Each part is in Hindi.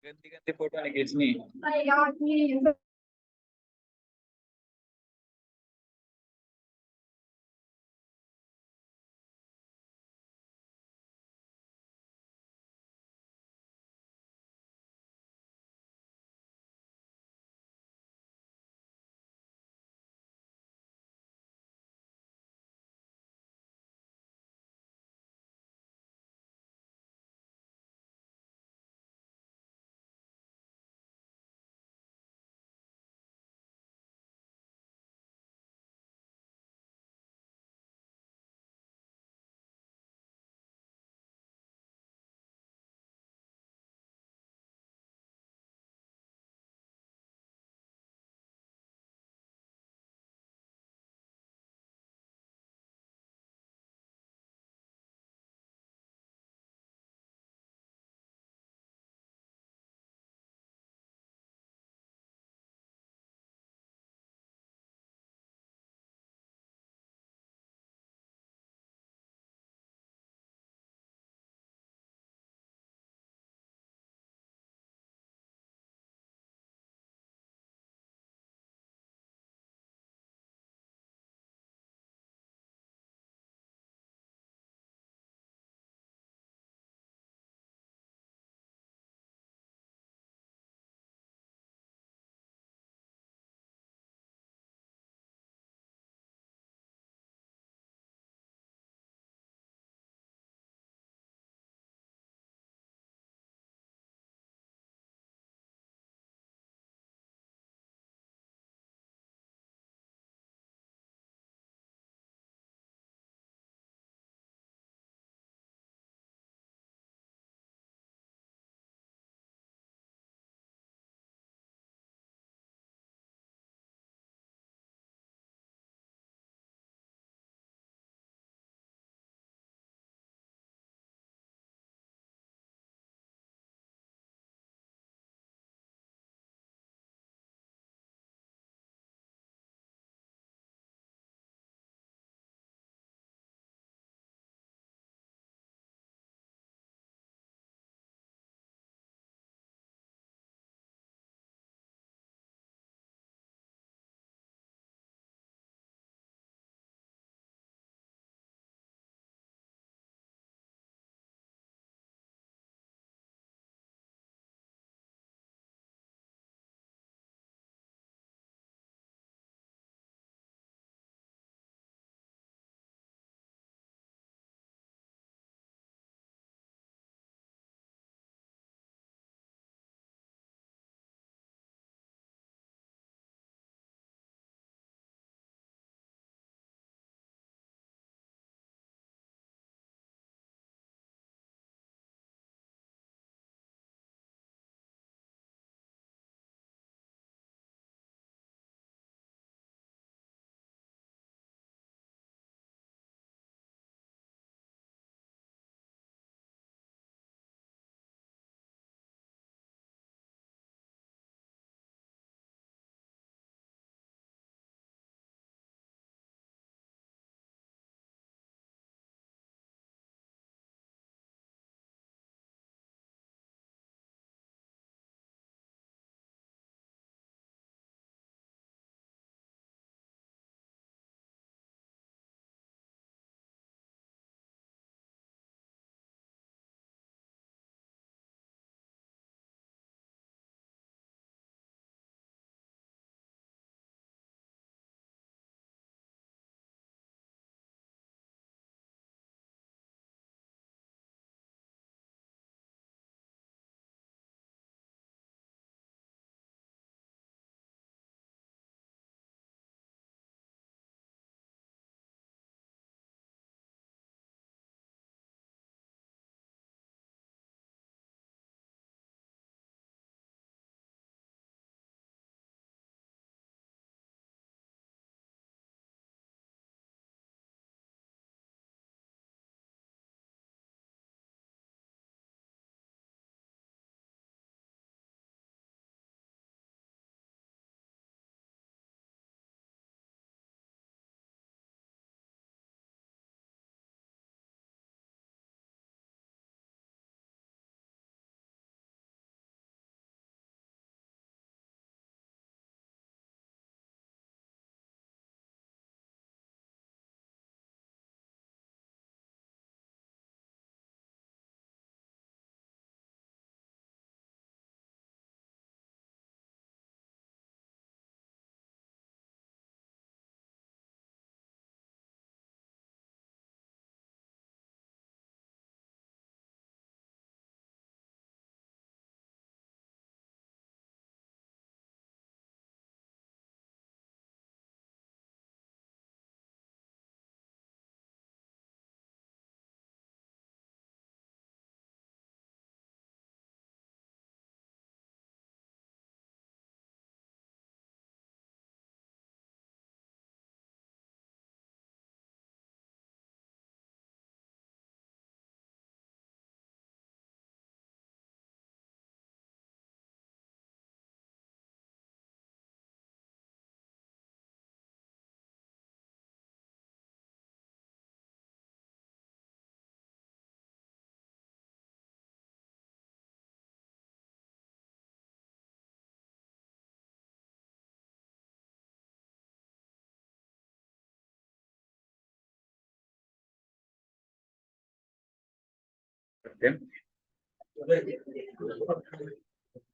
गंदी गंदी फोटो नहीं खींचनी। अरे यार ये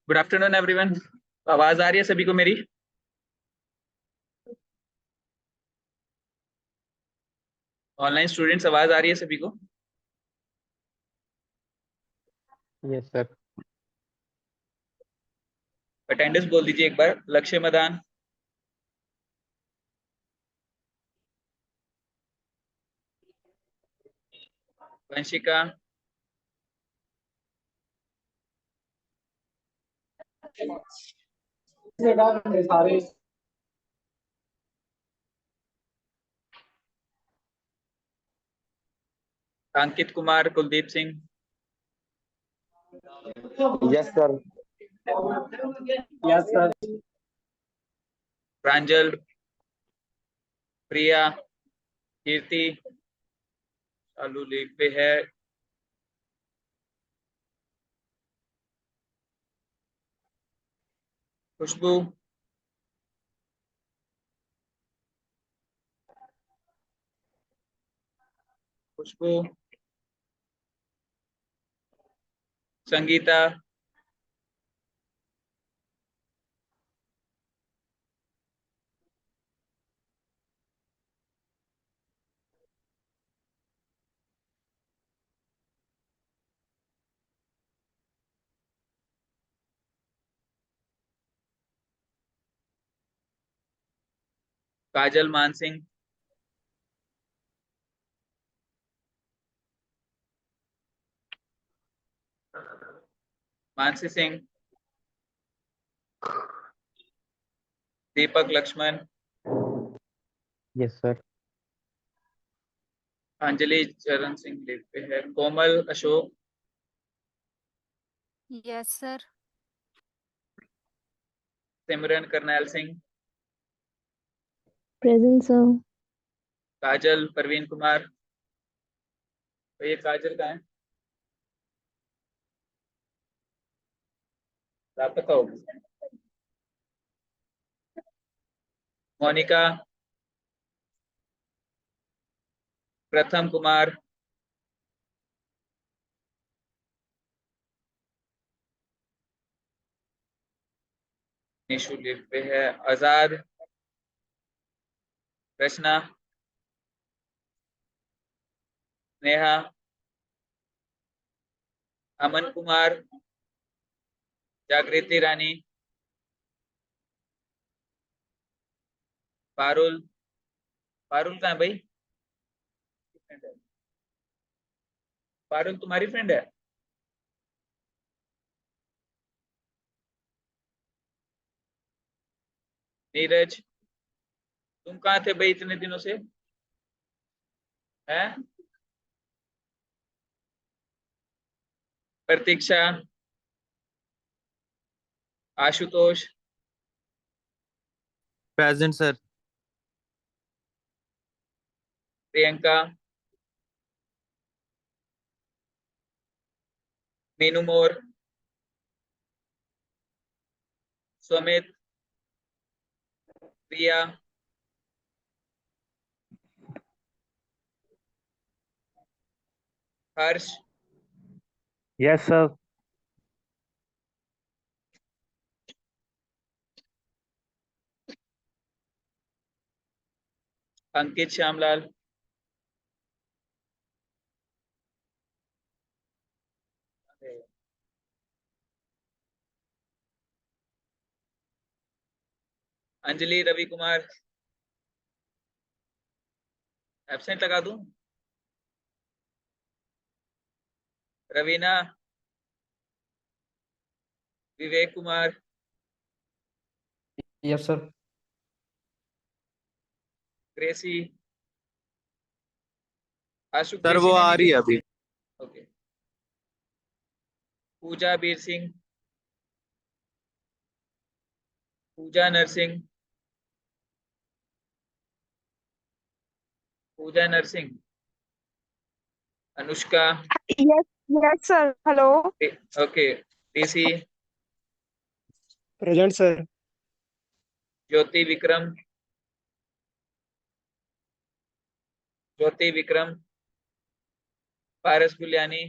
गुड आफ्टरनून एवरीवन। आवाज आ रही है सभी को मेरी? ऑनलाइन स्टूडेंट्स, आवाज आ रही है सभी को? Yes sir. अटेंडेंस बोल दीजिए एक बार। Lakshya Madan, Vanshika, Ankit Kumar, Kuldeep Singh, yes sir. Yes sir. Pranjal, Priya, Kirti, चालू लीव पे है, Khushboo, Khushboo, Sangeeta, Kajal Mansingh, Mansi Singh, Deepak Lakshman, yes sir. Anjali Charan Singh leave पे है, Komal Ashok, yes sir. Simran Karnail Singh, present sir. Kajal Parveen Kumar. तो ये काजल का है, लापता हो गई। मोनिका, प्रथम कुमार, निशु लीव पे है, आजाद, रचना, नेहा, अमन कुमार, जागृति रानी, पारुल। पारुल कहाँ है भाई? पारुल तुम्हारी फ्रेंड है? नीरज, तुम कहाँ थे भाई इतने दिनों से? हैं? Pratiksha, Ashutosh, present sir. Priyanka, Meenu Mor, Sumit, Priya, Harsh, yes sir. Ankit Shyamlal, Anjali Ravi Kumar, absent लगा दूं? Raveena, Vivek Kumar, yes sir. Gracy, Ashu sir Gracy वो ने आ नहीं रही है लिया? अभी। Okay. Pooja Bir Singh, Pooja Narsingh, Pooja Narsingh, Anushka, yes yes sir. Hello. Okay, DC, present sir. Jyoti Vikram, Jyoti Vikram, Paras Guliani,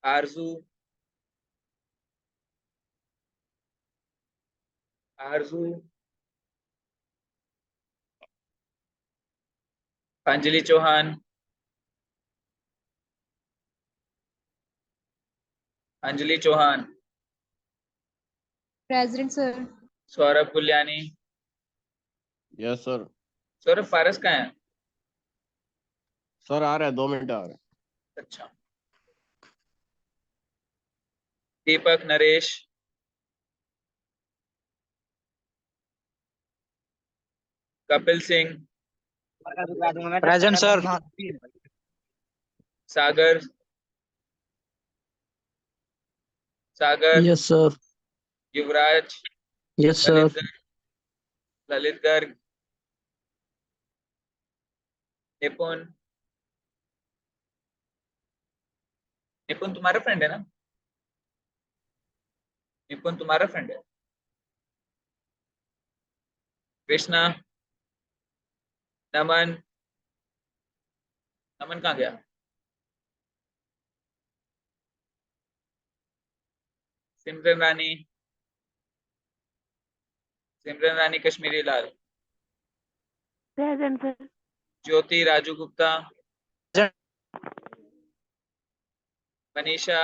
Aarzoo, Aarzoo, Anjali Chauhan, Anjali Chauhan, Present, sir. Saurabh Guliani. Yes sir. Saurabh Paras कहाँ है? सर आ रहा है, 2 मिनट आ रहा है। अच्छा। दीपक नरेश, कपिल सिंह, प्रेजेंट सर। सागर, सागर, यस सर। युवराज, यस ललित सर। गर्ग, ललित गर्ग, निपुण, निपुण तुम्हारा फ्रेंड है ना? निपुण तुम्हारा फ्रेंड है? कृष्णा, नमन, नमन कहाँ गया? Simran Rani, Simran Rani Kashmiri Lal, present sir. Jyoti Raju Gupta, Manisha,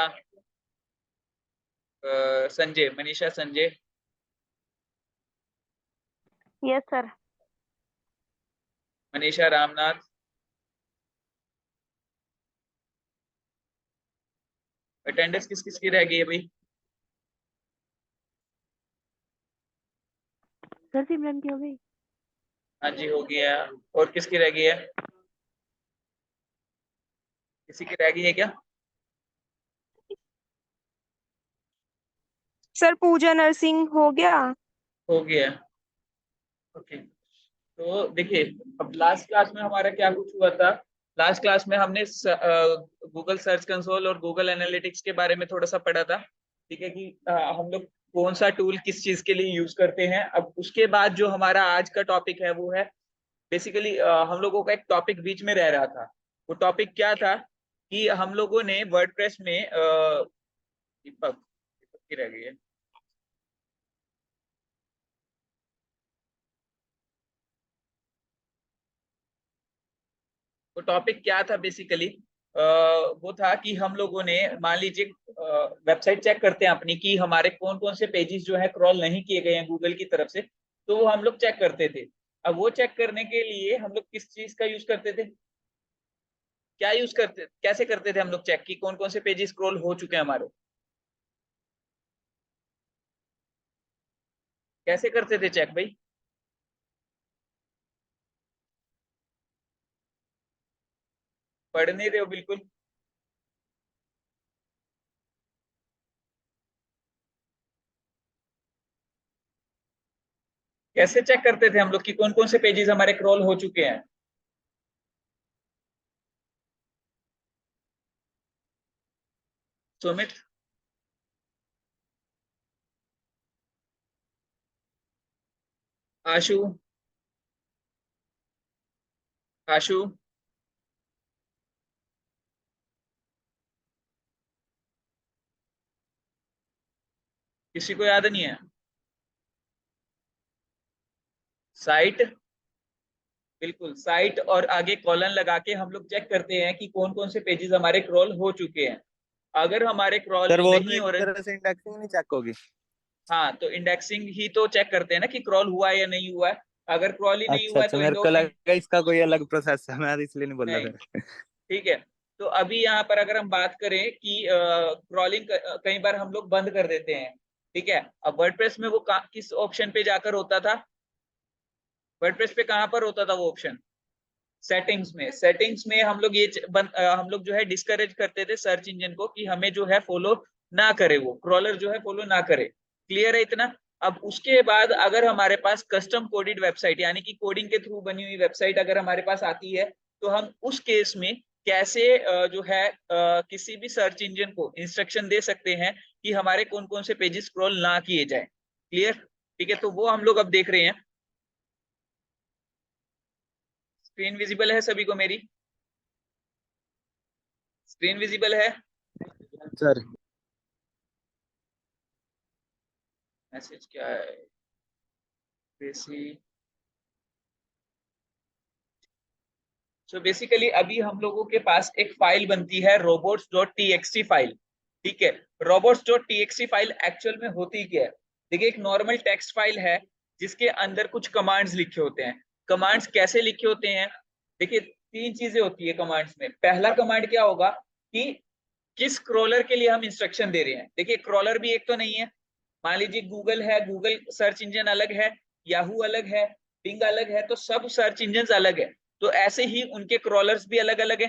Sanjay, Manisha Sanjay, yes sir. Manisha Ramnath, attendance किस किस की रह गई है भाई? सर सिमरन की हो गई। हाँ जी हो गया। और किसकी रह गई है? किसी की रह गई है क्या? सर पूजा नरसिंह हो गया। हो गया। ओके। तो देखिए, अब लास्ट क्लास में हमारा क्या कुछ हुआ था। लास्ट क्लास में हमने गूगल सर्च कंसोल और गूगल एनालिटिक्स के बारे में थोड़ा सा पढ़ा था। ठीक है कि हम लोग कौन सा टूल किस चीज के लिए यूज करते हैं। अब उसके बाद जो हमारा आज का टॉपिक है वो है बेसिकली हम लोगों का एक टॉपिक बीच में रह रहा था। वो टॉपिक क्या था कि हम लोगों ने वर्डप्रेस में दीपक, दीपक की रह गई है। वो टॉपिक क्या था बेसिकली, वो था कि हम लोगों ने मान लीजिए वेबसाइट चेक करते हैं अपनी कि हमारे कौन कौन से पेजेस जो है क्रॉल नहीं किए गए हैं गूगल की तरफ से। तो वो हम लोग चेक करते थे। अब वो चेक करने के लिए हम लोग किस चीज का यूज करते थे? क्या यूज करते, कैसे करते थे हम लोग चेक कि कौन कौन से पेजेस स्क्रॉल हो चुके हैं हमारे? कैसे करते थे चेक भाई? पढ़ नहीं रहे हो बिल्कुल। कैसे चेक करते थे हम लोग कि कौन कौन से पेजेस हमारे क्रॉल हो चुके हैं? सुमित, आशु, आशु, किसी को याद नहीं है? साइट, बिल्कुल साइट और आगे कॉलन लगा के हम लोग चेक करते हैं कि कौन कौन से पेजेस हमारे क्रॉल हो चुके हैं। अगर हमारे क्रॉल सर वो तो नहीं एक हो रहे, तरह से इंडेक्सिंग नहीं चेक होगी। हाँ तो इंडेक्सिंग ही तो चेक करते हैं ना कि क्रॉल हुआ है या नहीं हुआ है। अगर क्रॉल ही नहीं अच्छा हुआ है अच्छा, तो मेरे विंडो, को लगा इसका कोई अलग प्रोसेस है, मैं इसलिए नहीं बोल नहीं, रहा था। ठीक है। तो अभी यहाँ पर अगर हम बात करें कि क्रॉलिंग कई बार हम लोग बंद कर देते हैं। ठीक है, अब वर्डप्रेस में वो किस ऑप्शन पे जाकर होता था? वर्डप्रेस पे कहाँ पर होता था वो ऑप्शन? सेटिंग्स में। सेटिंग्स में हम लोग हम लोग जो है डिस्करेज करते थे सर्च इंजन को कि हमें जो है फॉलो ना करे, वो क्रॉलर जो है फॉलो ना करे। क्लियर है इतना? अब उसके बाद अगर हमारे पास कस्टम कोडेड वेबसाइट यानी कि कोडिंग के थ्रू बनी हुई वेबसाइट अगर हमारे पास आती है तो हम उस केस में कैसे जो है किसी भी सर्च इंजन को इंस्ट्रक्शन दे सकते हैं कि हमारे कौन कौन से पेजेस स्क्रॉल ना किए जाए। क्लियर? ठीक है, तो वो हम लोग अब देख रहे हैं। स्क्रीन विजिबल है सभी को मेरी? स्क्रीन विजिबल है? सर मैसेज क्या है? सो बेसिकली अभी हम लोगों के पास एक फाइल बनती है robots.txt फाइल। ठीक है, robots.txt फाइल एक्चुअल में होती क्या है? देखिए, एक नॉर्मल टेक्स्ट फाइल है जिसके अंदर कुछ कमांड्स लिखे होते हैं। कमांड्स कैसे लिखे होते हैं? देखिए, तीन चीजें होती है कमांड्स में। पहला कमांड क्या होगा कि किस क्रॉलर के लिए हम इंस्ट्रक्शन दे रहे हैं। देखिए, क्रॉलर भी एक तो नहीं है। मान लीजिए गूगल है, गूगल सर्च इंजन अलग है, याहू अलग है, बिंग अलग है, तो सब सर्च इंजन अलग है। तो ऐसे ही उनके क्रॉलर्स भी अलग अलग है।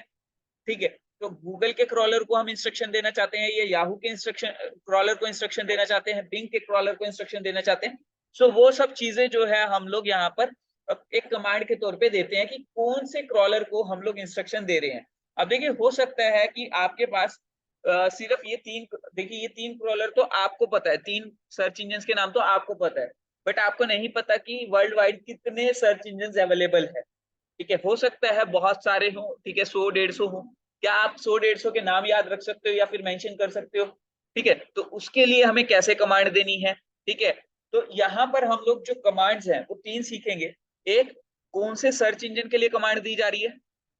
ठीक है, तो गूगल के क्रॉलर को हम इंस्ट्रक्शन देना चाहते हैं, ये याहू के इंस्ट्रक्शन क्रॉलर को इंस्ट्रक्शन देना चाहते हैं, बिंग के क्रॉलर को इंस्ट्रक्शन देना चाहते हैं। सो वो सब चीजें जो है हम लोग यहाँ पर एक कमांड के तौर पे देते हैं कि कौन से क्रॉलर को हम लोग इंस्ट्रक्शन दे रहे हैं। अब देखिए, हो सकता है कि आपके पास सिर्फ ये तीन, देखिए ये तीन क्रॉलर तो आपको पता है, तीन सर्च इंजन के नाम तो आपको पता है, बट आपको नहीं पता कि वर्ल्ड वाइड कितने सर्च इंजन अवेलेबल है। ठीक है, हो सकता है बहुत सारे हो, ठीक है, 100-150 हो। क्या आप 100-150 के नाम याद रख सकते हो या फिर मेंशन कर सकते हो? ठीक है, तो उसके लिए हमें कैसे कमांड देनी है? ठीक है, तो यहाँ पर हम लोग जो कमांड्स हैं वो तीन सीखेंगे। एक, कौन से सर्च इंजन के लिए कमांड दी जा रही है।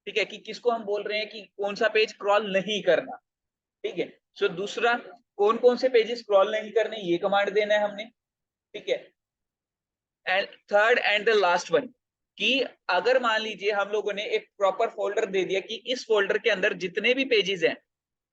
ठीक है, कि किसको हम बोल रहे हैं कि कौन सा पेज क्रॉल नहीं करना। ठीक है, सो दूसरा, कौन कौन से पेजेस स्क्रॉल नहीं करने, ये कमांड देना है हमने। ठीक है, and third and the last one, कि अगर मान लीजिए हम लोगों ने एक प्रॉपर फोल्डर दे दिया कि इस फोल्डर के अंदर जितने भी पेजेस हैं,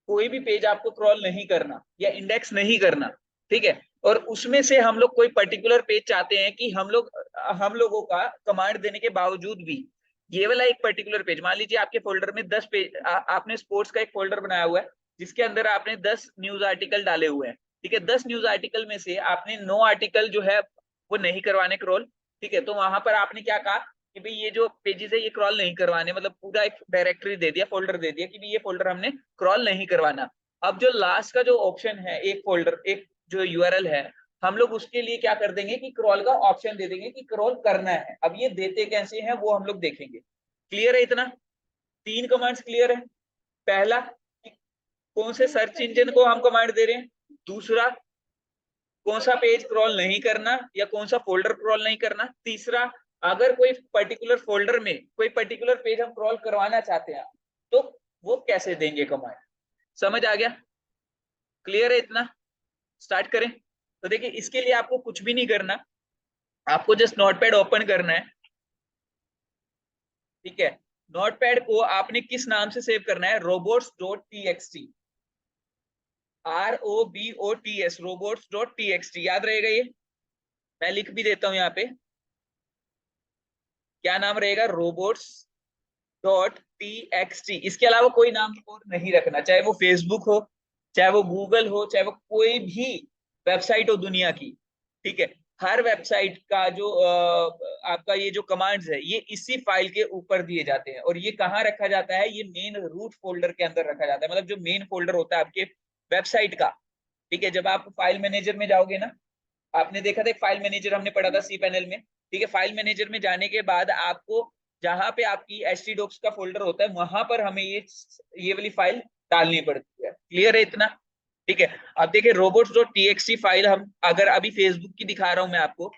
कोई भी पेज आपको क्रॉल नहीं करना या इंडेक्स नहीं करना। ठीक है, और उसमें से हम लोग कोई पर्टिकुलर पेज चाहते हैं कि हम लोगों का कमांड देने के बावजूद भी ये वाला एक पर्टिकुलर पेज, मान लीजिए आपके फोल्डर में 10 पेज, आपने स्पोर्ट्स का एक फोल्डर बनाया हुआ है जिसके अंदर आपने 10 न्यूज आर्टिकल डाले हुए हैं। ठीक है, 10 न्यूज आर्टिकल में से आपने 9 आर्टिकल जो है वो नहीं करवाने क्रॉल। ठीक है, तो वहां पर आपने क्या कहा कि भाई ये जो पेजेस है ये क्रॉल नहीं करवाने, मतलब पूरा एक डायरेक्टरी दे दिया, फोल्डर दे दिया कि भाई ये फोल्डर हमने क्रॉल नहीं करवाना। अब जो लास्ट का जो ऑप्शन है, एक फोल्डर, एक जो यूआरएल है, हम लोग उसके लिए क्या कर देंगे कि क्रॉल का ऑप्शन दे देंगे कि क्रॉल करना है। अब ये देते कैसे हैं वो हम लोग देखेंगे। क्लियर है इतना? तीन कमांड्स क्लियर है। पहला, कौन से सर्च इंजन को हम कमांड दे रहे हैं। दूसरा, कौन सा पेज क्रॉल नहीं करना या कौन सा फोल्डर क्रॉल नहीं करना। तीसरा, अगर कोई पर्टिकुलर फोल्डर में कोई पर्टिकुलर पेज हम क्रॉल करवाना चाहते हैं तो वो कैसे देंगे कमांड। समझ आ गया? क्लियर है इतना? स्टार्ट करें। तो देखिए, इसके लिए आपको कुछ भी नहीं करना, आपको जस्ट नोटपैड ओपन करना है। ठीक है, नोटपैड को आपने किस नाम से सेव करना है? robots.txt, ROBOTS, robots.txt, याद रहेगा ये? मैं लिख भी देता हूं यहाँ पे, क्या नाम रहेगा? robots.txt। इसके अलावा कोई नाम और नहीं रखना, चाहे वो फेसबुक हो, चाहे वो गूगल हो, चाहे वो कोई भी वेबसाइट हो दुनिया की। ठीक है, हर वेबसाइट का जो आपका ये जो कमांड्स है ये इसी फाइल के ऊपर दिए जाते हैं। और ये कहाँ रखा जाता है? ये मेन रूट फोल्डर के अंदर रखा जाता है, मतलब जो मेन फोल्डर होता है आपके वेबसाइट का। ठीक है, जब आप फाइल मैनेजर में जाओगे ना, आपने देखा था एक फाइल मैनेजर हमने पढ़ा था cPanel में। ठीक है, फाइल मैनेजर में जाने के बाद आपको जहां पे आपकी htdocs का फोल्डर होता है वहां पर हमें ये वाली फाइल डालनी पड़ती है। क्लियर है इतना? ठीक है, अब देखिए robots.txt फाइल हम अगर अभी फेसबुक की दिखा रहा हूं मैं आपको,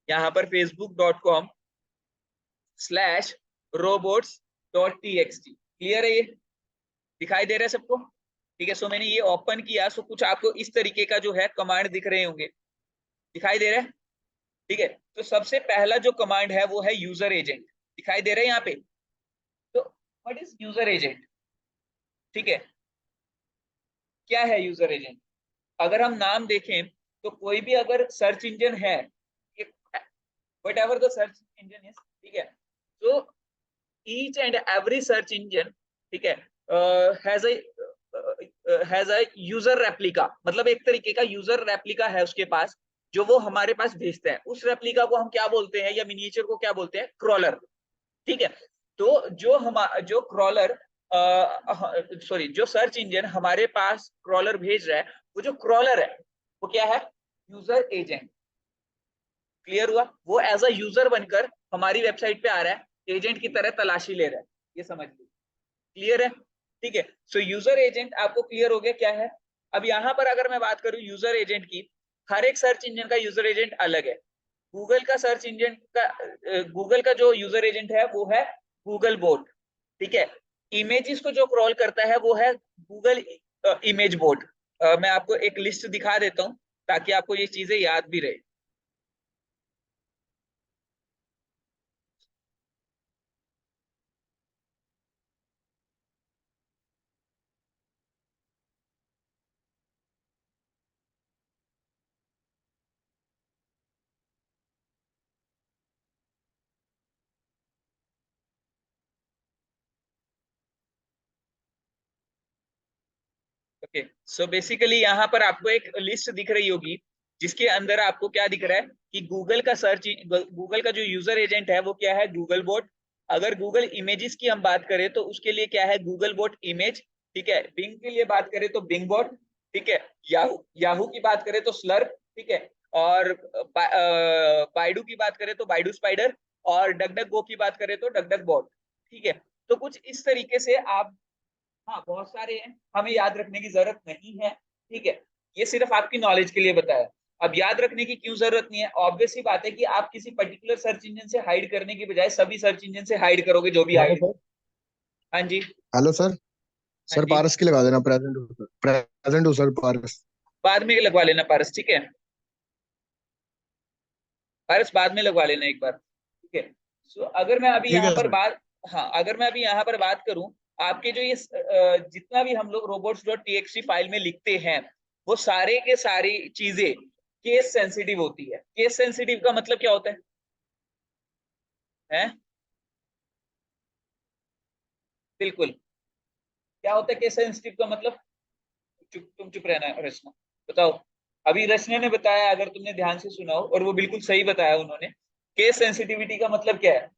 यहाँ पर facebook.com/robots.txt। क्लियर है? ये दिखाई दे रहा है सबको? ठीक है, सो मैंने ये ओपन किया, सो कुछ आपको इस तरीके का जो है कमांड दिख रहे होंगे, दिखाई दे रहा है? ठीक है, तो सबसे पहला जो कमांड है वो है यूजर एजेंट। दिखाई दे रहा है यहाँ पे? तो व्हाट इज यूजर एजेंट? ठीक है, क्या है यूजर एजेंट? अगर हम नाम देखें तो कोई भी अगर सर्च इंजन है, what ever the search engine is, ठीक है, तो each and every search engine, ठीक है, हैज अ यूजर रेप्लिका, मतलब एक तरीके का यूजर रेप्लिका है उसके पास, जो वो हमारे पास भेजता है। उस रेप्लिका को हम क्या बोलते हैं, या मिनिएचर को क्या बोलते हैं? क्रॉलर। ठीक है, तो जो क्रॉलर सॉरी जो सर्च इंजन हमारे पास क्रॉलर भेज रहा है, वो जो क्रॉलर है वो क्या है? User agent. क्लियर हुआ? वो एज अ यूजर बनकर हमारी वेबसाइट पे आ रहा है, एजेंट की तरह तलाशी ले रहा है, ये समझ लीजिए। क्लियर है? ठीक है, सो यूजर एजेंट आपको क्लियर हो गया क्या है? अब यहाँ पर अगर मैं बात करूं यूजर एजेंट की, हर एक सर्च इंजन का यूजर एजेंट अलग है। गूगल का सर्च इंजन का गूगल का जो यूजर एजेंट है वो है गूगल बोट, ठीक है। इमेजेस को जो क्रॉल करता है वो है गूगल इमेज बोट। मैं आपको एक लिस्ट दिखा देता हूँ ताकि आपको ये चीजें याद भी रहे। ओके, सो बेसिकली यहाँ पर आपको एक लिस्ट दिख रही होगी जिसके अंदर आपको क्या दिख रहा है कि गूगल का जो यूजर एजेंट है वो क्या है, गूगल बोट। अगर गूगल इमेजेस की हम बात करें तो उसके लिए क्या है, गूगल बोट इमेज, ठीक है। बिंग के लिए बात करें तो बिंग बोट, ठीक है। याहू की बात करें तो स्लर्प, ठीक है। और बाइडू की बात करें तो बाइडू स्पाइडर, और डकडक गो की बात करें तो डकडक बॉट, ठीक है। तो कुछ इस तरीके से आप, हाँ बहुत सारे हैं, हमें याद रखने की जरूरत नहीं है, ठीक है। ये सिर्फ आपकी नॉलेज के लिए बताया। अब याद रखने की क्यों जरूरत नहीं है, ऑब्वियस ही बात है कि आप किसी पर्टिकुलर सर्च इंजन से हाइड करने की बजाय सभी सर्च इंजन से हाइड करोगे जो भी हाइड। हाँ जी। Hello sir. हाँ सर जी, पारस की लगा देना, प्रेजेंट हो सर, प्रेजेंट हो सर पारस। बाद में लगवा लेना पारस, ठीक है। पारस बाद में लगवा लेना एक बार, ठीक है। सो अगर मैं अभी ठीक यहाँ है पर सर। बात, हाँ अगर मैं अभी यहाँ पर बात करूं, आपके जो ये जितना भी हम लोग robots.txt फाइल में लिखते हैं वो सारे के सारी चीजें केस सेंसिटिव होती है। केस सेंसिटिव का मतलब क्या होता है? बिल्कुल, क्या होता है केस सेंसिटिव का मतलब? तुम चुप रहना है रचना, बताओ। अभी रचना ने बताया, अगर तुमने ध्यान से सुना हो, और वो बिल्कुल सही बताया उन्होंने। केस सेंसिटिविटी का मतलब क्या है?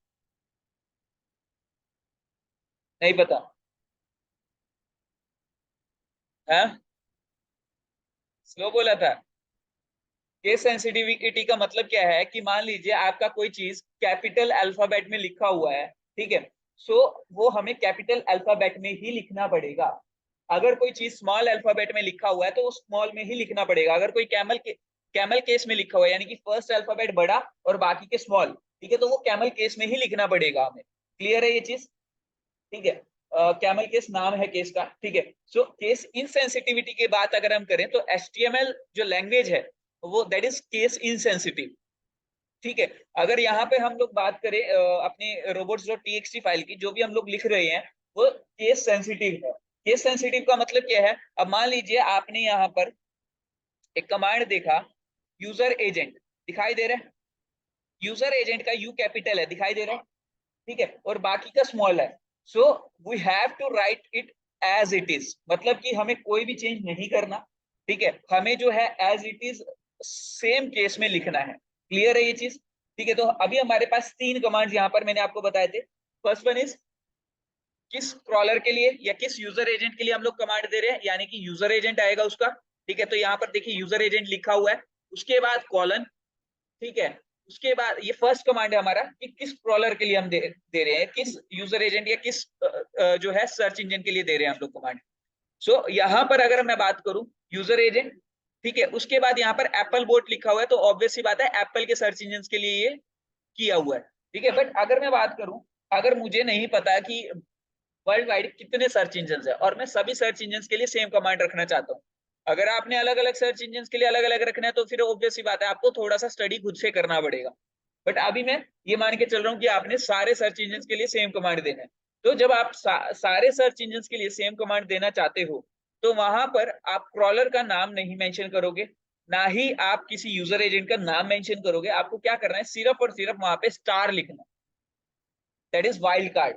नहीं पता? हाँ, स्लो बोला था। केस सेंसिटिविटी का मतलब क्या है कि मान लीजिए आपका कोई चीज कैपिटल अल्फाबेट में लिखा हुआ है, ठीक है। सो वो हमें कैपिटल अल्फाबेट में ही लिखना पड़ेगा। अगर कोई चीज स्मॉल अल्फाबेट में लिखा हुआ है तो वो स्मॉल में ही लिखना पड़ेगा। अगर कोई कैमल केस में लिखा हुआ है, यानी कि फर्स्ट अल्फाबेट बड़ा और बाकी के स्मॉल, ठीक है, तो वो कैमल केस में ही लिखना पड़ेगा हमें। क्लियर है ये चीज? ठीक है। कैमल केस नाम है केस का, ठीक है। सो केस इनसेंसिटिविटी की बात अगर हम करें तो HTML जो लैंग्वेज है वो दैट इज केस इनसेंसिटिव, ठीक है। अगर यहाँ पे हम लोग बात करें अपने robots.txt फाइल की, जो भी हम लोग लिख रहे हैं वो केस सेंसिटिव है। केस सेंसिटिव का मतलब क्या है? अब मान लीजिए आपने यहाँ पर एक कमांड देखा, यूजर एजेंट दिखाई दे रहा है, यूजर एजेंट का यू कैपिटल है, दिखाई दे रहा है, ठीक है, और बाकी का स्मॉल है। So we have to write it as it is, मतलब कि हमें कोई भी चेंज नहीं करना, ठीक है। हमें जो है as it is same case में लिखना है। क्लियर है ये चीज? ठीक है। तो अभी हमारे पास तीन कमांड्स यहाँ पर मैंने आपको बताए थे। फर्स्ट वन इज किस क्रॉलर के लिए या किस यूजर एजेंट के लिए हम लोग कमांड दे रहे हैं, यानी कि यूजर एजेंट आएगा उसका, ठीक है। तो यहाँ पर देखिए यूजर एजेंट लिखा हुआ है, उसके बाद कॉलन, ठीक है। उसके बाद ये फर्स्ट कमांड है हमारा कि किस क्रॉलर के लिए हम दे रहे हैं, किस यूजर एजेंट या किस जो है सर्च इंजन के लिए दे रहे हैं हम लोग कमांड। सो यहाँ पर अगर मैं बात करूं यूजर एजेंट, ठीक है, उसके बाद यहाँ पर एप्पल बोट लिखा हुआ है, तो ऑब्वियस सी बात है एप्पल के सर्च इंजन के लिए ये किया हुआ है, ठीक है। बट अगर मैं बात करूं, अगर मुझे नहीं पता कि वर्ल्ड वाइड कितने सर्च इंजन है और मैं सभी सर्च इंजन के लिए सेम कमांड रखना चाहता हूँ, अगर आपने अलग अलग सर्च इंजन के लिए अलग अलग रखना है तो फिर ऑब्वियस सी बात है आपको थोड़ा सा स्टडी खुद से करना पड़ेगा। बट अभी मैं ये मान के चल रहा हूँ कि आपने सारे सर्च इंजन के लिए सेम कमांड देना है। तो जब आप सारे सर्च इंजन के लिए सेम कमांड देना चाहते हो तो वहां पर आप क्रॉलर का नाम नहीं मेंशन करोगे, ना ही आप किसी यूजर एजेंट का नाम मेंशन करोगे। आपको क्या करना है, सिर्फ और सिर्फ वहां पे स्टार लिखना, दैट इज वाइल्ड कार्ड,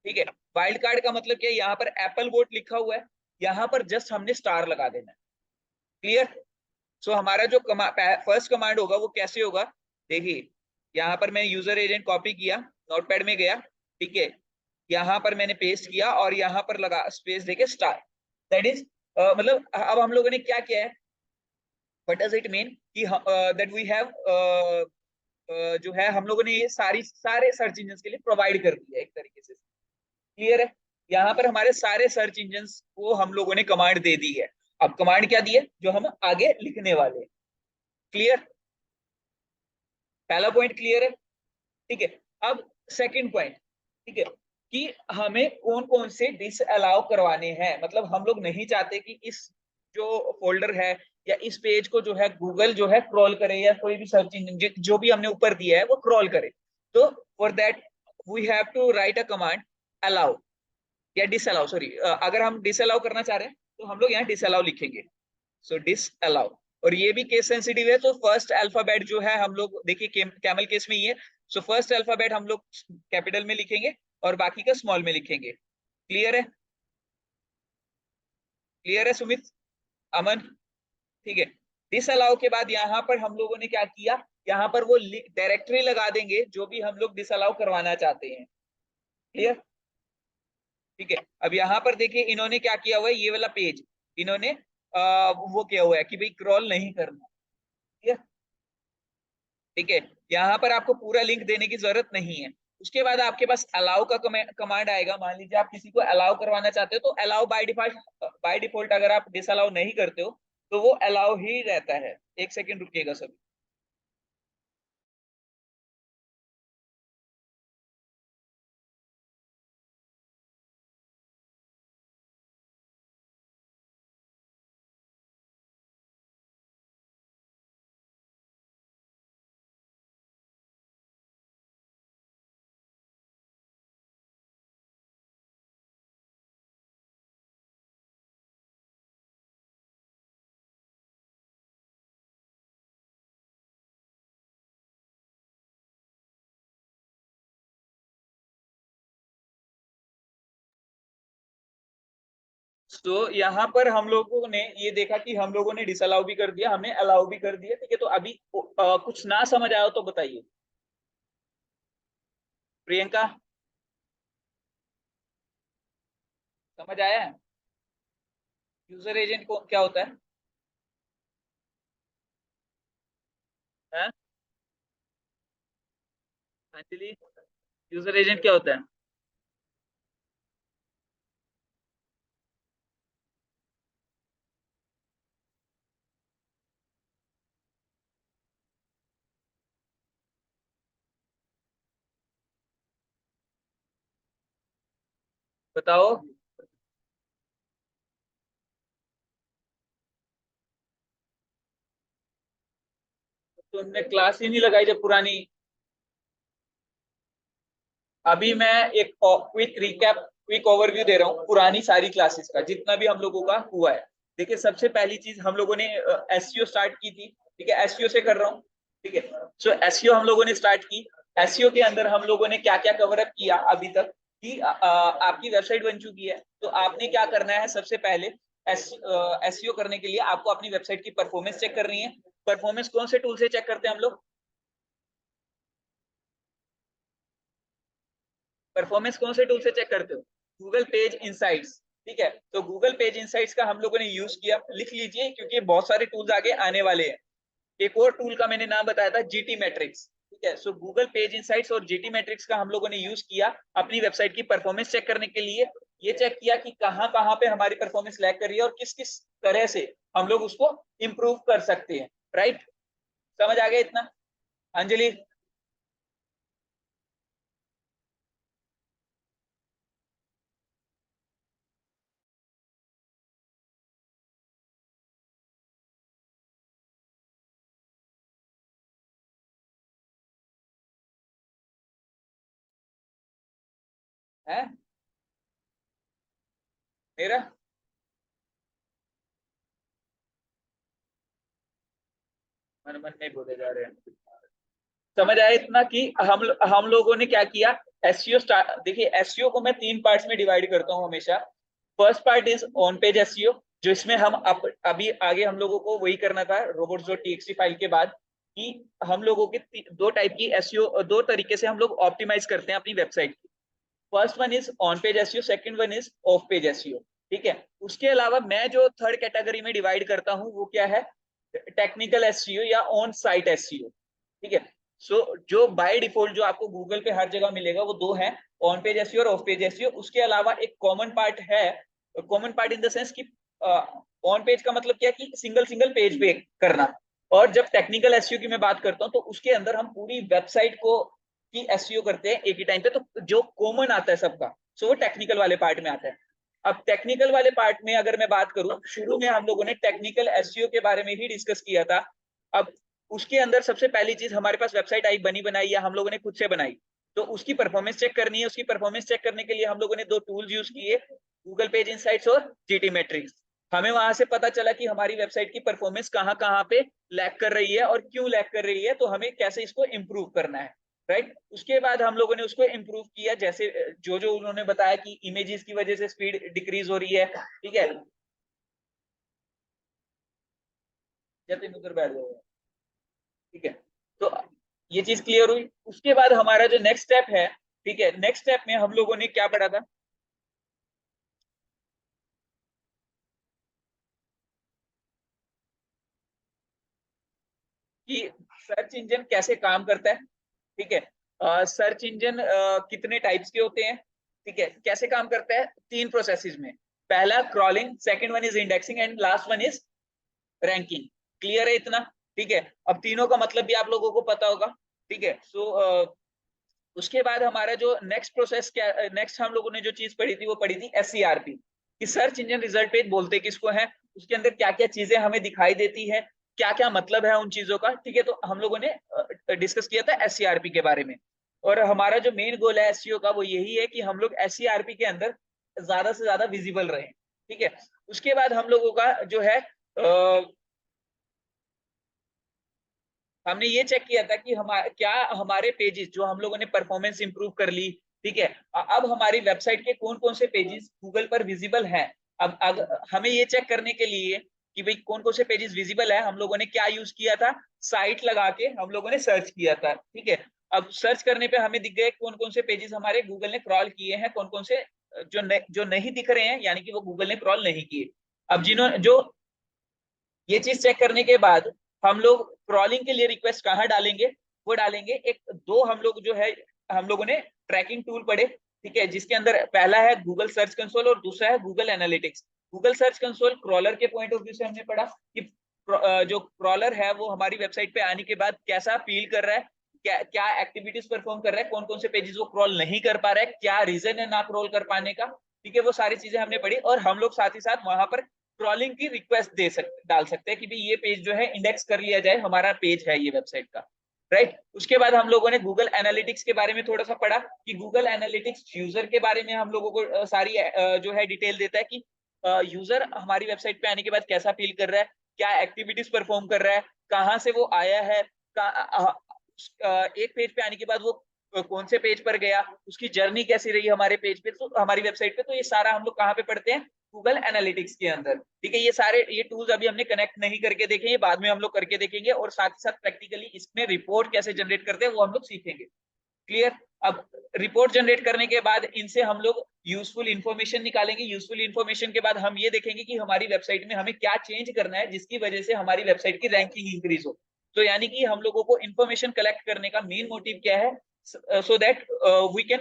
ठीक है। वाइल्ड कार्ड का मतलब क्या है, यहाँ पर एप्पल बोट लिखा हुआ है, यहाँ पर जस्ट हमने स्टार लगा देना है। क्लियर? सो हमारा जो फर्स्ट कमांड होगा वो कैसे होगा, देखिए यहाँ पर मैंने यूजर एजेंट कॉपी किया, नोटपैड में गया, ठीक है, यहाँ पर मैंने पेस्ट किया और यहाँ पर लगा स्पेस देके स्टार, दैट इज मतलब अब हम लोगों ने क्या किया है, व्हाट डज इट मीन कि दैट वी हैव जो है हम लोगों ने ये सारे सर्च इंजन के लिए प्रोवाइड कर दिया एक तरीके से। क्लियर है? यहाँ पर हमारे सारे सर्च इंजन को हम लोगों ने कमांड दे दी है। अब कमांड क्या दी है, जो हम आगे लिखने वाले। क्लियर, पहला पॉइंट क्लियर है, ठीक है। अब सेकंड पॉइंट, ठीक है, कि हमें कौन कौन से डिसअलाउ करवाने हैं। मतलब हम लोग नहीं चाहते कि इस जो फोल्डर है या इस पेज को जो है गूगल जो है क्रॉल करे, या कोई भी सर्च इंजन जो भी हमने ऊपर दिया है वो क्रॉल करे। तो for that we have to write a command allow या डिसअलाउ, सॉरी, अगर हम डिसअलाउ करना चाह रहे हैं तो हम लोग यहाँ डिसअलाउ लिखेंगे। सो डिसअलाउ, और ये भी केस सेंसिटिव है, तो फर्स्ट अल्फाबेट जो है हम लोग देखिए कैमल केस में ये, सो फर्स्ट अल्फाबेट हम लोग कैपिटल में लिखेंगे और बाकी का स्मॉल में लिखेंगे। क्लियर है, क्लियर है सुमित, अमन, ठीक है। डिसअलाउ के बाद यहाँ पर हम लोगों ने क्या किया, यहाँ पर वो डायरेक्टरी लगा देंगे जो भी हम लोग डिसअलाउ करवाना चाहते हैं। क्लियर, ठीक है। अब यहाँ पर देखिए इन्होंने क्या किया हुआ है, ये वाला पेज इन्होंने वो किया हुआ है कि भाई क्रॉल नहीं करना। ठीक है, ठीक है। यहाँ पर आपको पूरा लिंक देने की जरूरत नहीं है। उसके बाद आपके पास अलाउ का कमांड आएगा। मान लीजिए आप किसी को अलाउ करवाना चाहते हो तो अलाउ बाय डिफॉल्ट अगर आप डिसअलाउ नहीं करते हो तो वो अलाउ ही रहता है। एक सेकंड रुकिएगा सभी। तो यहाँ पर हम लोगों ने ये देखा कि हम लोगों ने डिसअलाउ भी कर दिया, हमने अलाउ भी कर दिया। ठीक है, तो अभी कुछ ना समझ आया हो तो बताइए। प्रियंका, समझ आया है यूजर एजेंट को क्या होता है? हाँ? अंजलि, यूजर एजेंट क्या होता है? बताओ। तुमने क्लास ही नहीं लगाई जब पुरानी। अभी मैं एक क्विक रिकैप, क्विक ओवरव्यू दे रहा हूँ पुरानी सारी क्लासेस का, जितना भी हम लोगों का हुआ है। देखिए सबसे पहली चीज हम लोगों ने एसईओ स्टार्ट की थी। ठीक है, एसईओ से कर रहा हूँ। ठीक है, सो एसईओ हम लोगों ने स्टार्ट की। एसईओ के अंदर हम लोगों ने क्या क्या कवर अप किया अभी तक, कि आपकी वेबसाइट बन चुकी है तो आपने क्या करना है, सबसे पहले एसईओ करने के लिए आपको अपनी वेबसाइट की परफॉर्मेंस चेक करनी है। परफॉर्मेंस कौन से टूल से चेक करते हैं हम लोग? परफॉर्मेंस कौन से टूल से चेक करते हो? Google page insights. ठीक है, तो गूगल पेज इंसाइट्स का हम लोगों ने यूज किया, लिख लीजिए क्योंकि बहुत सारे टूल्स आगे आने वाले हैं। एक और टूल का मैंने नाम बताया था, जीटी मैट्रिक्स। ठीक है, सो गूगल पेज इंसाइट्स और जीटी मैट्रिक्स का हम लोगों ने यूज किया अपनी वेबसाइट की परफॉर्मेंस चेक करने के लिए। ये चेक किया कि कहाँ कहाँ पे हमारी परफॉर्मेंस लैग कर रही है और किस किस तरह से हम लोग उसको इंप्रूव कर सकते हैं। राइट, समझ आ गया इतना? अंजलि, है मेरा? मन मन नहीं बोले जा रहे हैं। समझ आया इतना कि हम लोगों ने क्या किया? एसईओ स्टार्ट, देखिए एसईओ को मैं 3 पार्ट्स में डिवाइड करता हूँ हमेशा। First part is on page SEO, जो इसमें हम अभी आगे हम लोगों को वही करना था robots.txt फाइल के बाद, कि हम लोगों के दो टाइप की एसईओ, दो तरीके से हम लोग ऑप्टिमाइज करते हैं अपनी वेबसाइट की। First one is on page SEO, second one is of page SEO. ठीक है, उसके अलावा मैं जो थर्ड कैटेगरी में डिवाइड करता हूँ वो क्या है? टेक्निकल एसईओ या ऑन साइट एसईओ। ठीक है, सो जो बाय डिफॉल्ट जो आपको गूगल पे हर जगह मिलेगा वो दो है, ऑन पेज एसईओ और ऑफ पेज एसईओ। उसके अलावा एक कॉमन पार्ट है, common part in the sense कि ऑन पेज का मतलब क्या कि सिंगल सिंगल पेज पे करना। और जब टेक्निकल एसईओ की मैं बात करता हूँ तो उसके अंदर हम पूरी वेबसाइट को की एसईओ करते हैं एक ही टाइम पे, तो जो कॉमन आता है सबका, सो वो टेक्निकल वाले पार्ट में आता है। अब टेक्निकल वाले पार्ट में अगर मैं बात करूं, शुरू में हम लोगों ने टेक्निकल एसईओ के बारे में ही डिस्कस किया था। अब उसके अंदर सबसे पहली चीज, हमारे पास वेबसाइट आई बनी बनाई या हम लोगों ने खुद से बनाई, तो उसकी परफॉर्मेंस चेक करनी है। उसकी परफॉर्मेंस चेक करने के लिए हम लोगों ने दो टूल्स यूज किए, गूगल पेज इनसाइट्स और जीटी मैट्रिक्स। हमें वहां से पता चला कि हमारी वेबसाइट की परफॉर्मेंस कहाँ कहाँ पे लैग कर रही है और क्यों लैग कर रही है, तो हमें कैसे इसको इम्प्रूव करना है, राइट। उसके बाद हम लोगों ने उसको इम्प्रूव किया, जैसे जो जो उन्होंने बताया कि इमेजेस की वजह से स्पीड डिक्रीज हो रही है, ठीक है। जतिन उधर बैठ जाओ, ठीक है। तो ये चीज क्लियर हुई। उसके बाद हमारा जो नेक्स्ट स्टेप है, ठीक है, नेक्स्ट स्टेप में हम लोगों ने क्या पढ़ा था, कि सर्च इंजन कैसे काम करता है, ठीक है। सर्च इंजन कितने टाइप्स के होते हैं, ठीक है, कैसे काम करता है, तीन प्रोसेसेस में। पहला crawling, second one is indexing and last one is ranking. Clear है इतना, ठीक है। अब तीनों का मतलब भी आप लोगों को पता होगा, ठीक है। सो उसके बाद हमारा जो नेक्स्ट प्रोसेस क्या, नेक्स्ट हम लोगों ने जो चीज पढ़ी थी वो पढ़ी थी एससीआरपी, कि सर्च इंजन रिजल्ट पेज बोलते किसको है, उसके अंदर क्या क्या चीजें हमें दिखाई देती है, क्या क्या मतलब है उन चीजों का, ठीक है। तो हम लोगों ने डिस्कस किया था एससीआरपी के बारे में। और हमारा जो मेन गोल है एसईओ का वो यही है कि हम लोग एससीआरपी के अंदर ज्यादा से ज्यादा विजिबल रहें, ठीक है। उसके बाद हम लोगों का जो है हमने ये चेक किया था कि क्या हमारे पेजेस जो हम लोगों ने परफॉर्मेंस इंप्रूव कर ली, ठीक है, अब हमारी वेबसाइट के कौन कौन से पेजेस गूगल पर विजिबल हैं। अब हमें ये चेक करने के लिए कि भाई कौन कौन से पेजेस विजिबल है, हम लोगों ने क्या यूज किया था, साइट लगा के हम लोगों ने सर्च किया था, ठीक है। अब सर्च करने पे हमें दिख गए कौन कौन से पेजेस हमारे गूगल ने क्रॉल किए हैं, कौन कौन से जो नहीं दिख रहे हैं, यानी कि वो गूगल ने क्रॉल नहीं किए। अब जिन्होंने जो ये चीज चेक करने के बाद हम लोग क्रॉलिंग के लिए रिक्वेस्ट कहाँ डालेंगे, वो डालेंगे एक दो, हम लोग जो है हम लोगों ने ट्रैकिंग टूल पढ़े, ठीक है, जिसके अंदर पहला है गूगल सर्च कंसोल और दूसरा है Google analytics. Google search console crawler के पॉइंट ऑफ व्यू से हमने पढ़ा कि जो क्रॉलर है वो हमारी वेबसाइट पे आने के बाद कैसा फील कर रहा है, क्या क्या एक्टिविटीज परफॉर्म कर रहा है, कौन कौन से पेजेस वो क्रॉल नहीं कर पा रहा है, क्या रीजन है ना क्रॉल कर पाने का, ठीक है। वो सारी चीजें हमने पढ़ी और हम लोग साथ ही साथ वहां पर क्रॉलिंग की रिक्वेस्ट डाल सकते हैं कि भाई ये पेज जो है इंडेक्स कर लिया जाए, हमारा पेज है ये वेबसाइट का, राइट। उसके बाद हम लोगों ने गूगल एनालिटिक्स के बारे में थोड़ा सा पढ़ा कि गूगल एनालिटिक्स यूजर के बारे में हम लोगों को सारी जो है डिटेल देता है कि यूजर हमारी वेबसाइट पे आने के बाद कैसा फील कर रहा है, क्या एक्टिविटीज परफॉर्म कर रहा है, कहाँ से वो आया है, एक पेज पे आने के बाद वो कौन से पेज पर गया, उसकी जर्नी कैसी रही हमारे पेज पे, तो हमारी वेबसाइट पे। तो ये सारा हम लोग कहाँ पे पढ़ते हैं, गूगल एनालिटिक्स के अंदर, ठीक है। ये टूल्स अभी हमने कनेक्ट नहीं करके देखे, ये बाद में हम लोग करके देखेंगे, और साथ ही साथ प्रैक्टिकली इसमें रिपोर्ट कैसे जनरेट करते हैं वो हम लोग सीखेंगे। क्लियर। अब रिपोर्ट जनरेट करने के बाद इनसे हम लोग यूजफुल इंफॉर्मेशन निकालेंगे। यूजफुल इंफॉर्मेशन के बाद हम ये देखेंगे कि हमारी वेबसाइट में हमें क्या चेंज करना है जिसकी वजह से हमारी वेबसाइट की रैंकिंग इंक्रीज हो। तो यानी कि हम लोगों को इंफॉर्मेशन कलेक्ट करने का मेन मोटिव क्या है, so that we can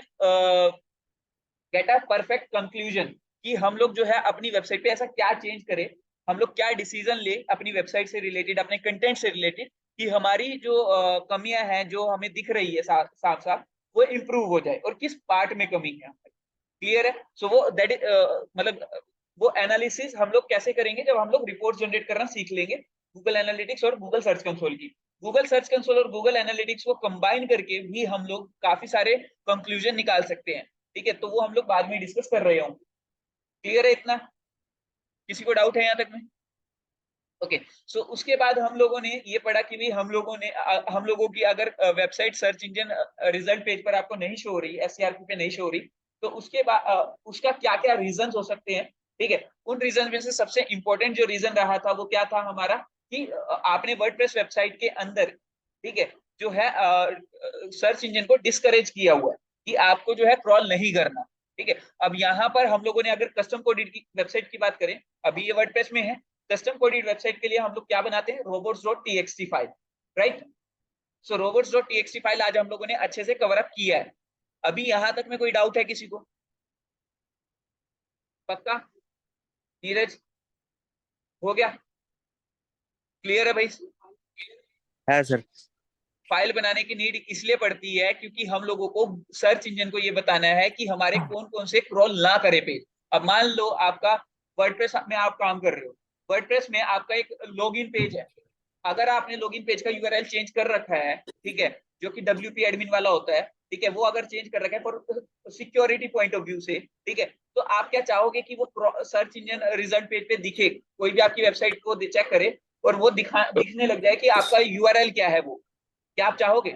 get a perfect conclusion कि हम लोग जो है अपनी वेबसाइट पे ऐसा क्या चेंज करें, हम लोग क्या डिसीजन ले अपनी वेबसाइट से रिलेटेड, अपने कंटेंट से रिलेटेड, कि हमारी जो कमियां हैं जो हमें दिख रही है साफ साफ वो इंप्रूव हो जाए, और किस पार्ट में कमी है। क्लियर है। सो वो दैट इज मतलब वो एनालिसिस हम लोग कैसे करेंगे, जब हम लोग रिपोर्ट जनरेट करना सीख लेंगे गूगल एनालिटिक्स और गूगल सर्च कंसोल की। गूगल सर्च कंसोल और गूगल एनालिटिक्स को कंबाइन करके भी हम लोग काफी सारे कंक्लूजन निकाल सकते हैं, ठीक है। तो वो हम लोग बाद में डिस्कस कर रहे होंगे। क्लियर है इतना, किसी को डाउट है यहाँ तक में? ओके। सो उसके बाद हम लोगों ने ये पढ़ा कि भी हम लोगों की अगर website search engine result page पर आपको नहीं शो हो रही, एससीआरपी पे नहीं शो हो रही, तो उसके बाद उसका क्या क्या रीजन हो सकते हैं, ठीक है। उन रीजन में से सबसे इंपॉर्टेंट जो रीजन रहा था वो क्या था हमारा, कि आपने वर्डप्रेस वेबसाइट के अंदर, ठीक है, जो है सर्च इंजन को डिस्करेज किया हुआ है कि आपको जो है क्रॉल नहीं करना, ठीक है। अब यहाँ पर हम लोगों ने अगर कस्टम कोडेड की वेबसाइट की बात करें, अभी ये वर्डप्रेस में है, कस्टम कोडेड वेबसाइट के लिए हम लोग क्या बनाते हैं, robots.txt फाइल, राइट। सो robots.txt फाइल आज हम लोगों ने अच्छे से कवर अप किया है। अभी यहां तक में कोई डाउट है किसी को? पक्का? नीरज, हो गया? क्लियर है भाई? है सर। फाइल बनाने की नीड इसलिए पड़ती है क्योंकि हम लोगों को सर्च इंजन को ये बताना है कि हमारे कौन कौन से क्रॉल ना करे पेज। अब मान लो आपका वर्डप्रेस में आप काम कर रहे हो, वर्डप्रेस में आपका एक लॉगिन पेज है, अगर आपने लॉगिन पेज का यूआरएल चेंज कर रखा है, ठीक है, जो कि WP एडमिन वाला होता है, ठीक है, वो अगर चेंज कर रखा है पर सिक्योरिटी पॉइंट ऑफ व्यू से, ठीक है, तो आप क्या चाहोगे कि वो सर्च इंजन रिजल्ट पेज पे दिखे, कोई भी आपकी वेबसाइट को चेक करे और वो दिखने लग जाए कि आपका यूआरएल क्या है, वो क्या आप चाहोगे?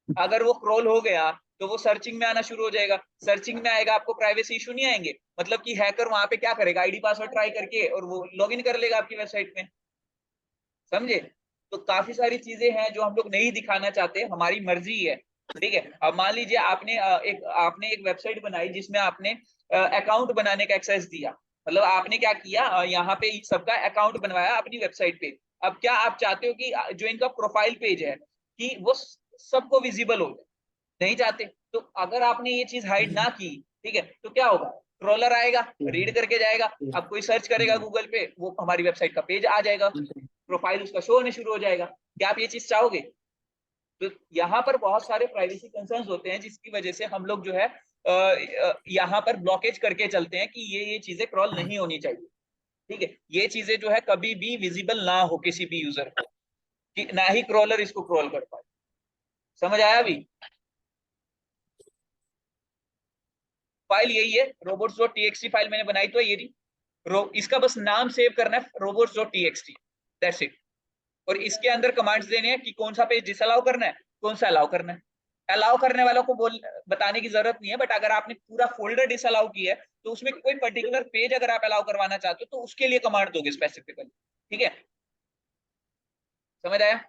अगर वो क्रॉल हो गया तो वो सर्चिंग में आना शुरू हो जाएगा, सर्चिंग में आएगा, आपको प्राइवेसी इशू नहीं आएंगे, मतलब कि हैकर वहां पे क्या करेगा, आईडी पासवर्ड ट्राई करके और वो लॉगिन कर लेगा आपकी वेबसाइट में। समझे? तो काफी सारी चीजें हैं जो हम लोग नहीं दिखाना चाहते, हमारी मर्जी है, ठीक है। अब मान लीजिए आपने एक वेबसाइट बनाई जिसमें आपने अकाउंट बनाने का एक्सेस दिया, मतलब आपने क्या किया, यहाँ पे सबका अकाउंट बनवाया अपनी वेबसाइट पे। अब क्या आप चाहते हो कि जो इनका प्रोफाइल पेज है कि वो सबको विजिबल हो जाए? नहीं चाहते। तो अगर आपने ये चीज हाइड ना की, ठीक है, तो क्या होगा, ट्रोलर आएगा, रीड करके जाएगा, अब कोई सर्च करेगा गूगल पे, वो हमारी वेबसाइट का पेज आ जाएगा, प्रोफाइल उसका शो होने शुरू हो जाएगा। क्या आप ये चीज चाहोगे? तो यहाँ पर बहुत सारे प्राइवेसी कंसर्न्स होते हैं जिसकी वजह से हम लोग जो है यहाँ पर ब्लॉकेज करके चलते हैं कि ये चीजें क्रॉल नहीं होनी चाहिए, ठीक है। ये चीजें जो है कभी भी विजिबल ना हो किसी भी यूजर को, कि ना ही क्रॉलर इसको क्रॉल कर पाए। समझ आया? अभी फाइल यही है, robots.txt फाइल मैंने बनाई तो ये रही, इसका बस नाम सेव करना है robots.txt, दैट्स इट। और इसके अंदर कमांड्स देने हैं कि कौन सा पेज डिसअलाउ करना है, कौन सा अलाउ करना है। अलाउ करने वालों को बताने की जरूरत नहीं है, बट अगर आपने पूरा फोल्डर डिसअलाउ किया है तो उसमें कोई पर्टिकुलर पेज अगर आप अलाउ करवाना चाहते हो तो उसके लिए कमांड दोगे स्पेसिफिकली, ठीक है। समझ आया?